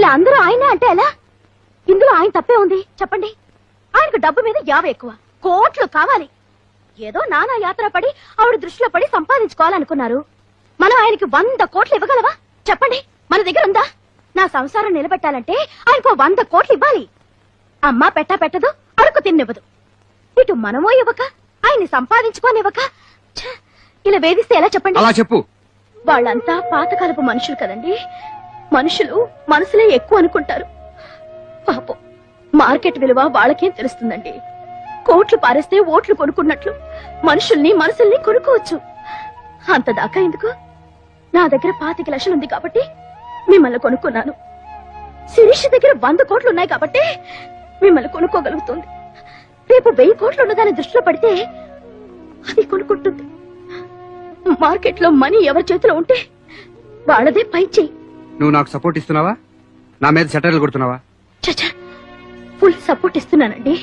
ఇలా అందరూ ఆయనే అంటే ఎలా? ఇందులో ఆయన తప్పే ఉంది చెప్పండి. ఆయనకు డబ్బు మీద యావ ఎక్కువ, కోట్లు కావాలి. ఏదో నానా యాత్ర పడి ఆవిడ దృష్టిలో పడి సంపాదించుకోవాలనుకున్నారు. మనం ఆయనకి 100 కోట్లు ఇవ్వగలవా చెప్పండి? మన దగ్గర ఉందా? నా సంసారం నిలబెట్టాలంటే ఆయనకు 100 కోట్లు ఇవ్వాలి. అమ్మ పెట్టదు, అడుగు తిన్నివ్వదు. ఇటు మనమో ఇవ్వక ఆయన్ని సంపాదించుకోనివ్వక ఇలా వేధిస్తే ఎలా చెప్పండి? అలా చెప్పు. వాళ్ళంతా పాతకాలపు మనుషులు కదండి. మనుషులు మనసులే ఎక్కువ అనుకుంటారు. పాపం మార్కెట్ విలువ వాళ్ళకేం తెలుస్తుందండి. కోట్లు పారేస్తే ఓట్లు కొనుక్కున్నట్లు మనసుల్ని కొనుక్కోవచ్చు. అంతదాకా ఎందుకు? నా దగ్గర 25 లక్షలు ఉంది కాబట్టి మిమ్మల్ని కొనుక్కున్నాను. శిరీష్ దగ్గర 100 కోట్లు ఉన్నాయి కాబట్టి మిమ్మల్ని కొనుక్కోగలుగుతుంది. రేపు 1000 కోట్లు ఉన్నదాన్ని దృష్టిలో పడితే అది కొనుక్కుంటుంది. మార్కెట్ లో మనీ ఎవరి చేతిలో ఉంటే వాళ్ళదే పై చెయ్యి. నువ్వు నాకు సపోర్ట్ ఇస్తున్నావా? నా మీద సెటర్లు కొడుతున్నావా? చచ్చా, ఫుల్ సపోర్ట్ ఇస్తున్నానండి.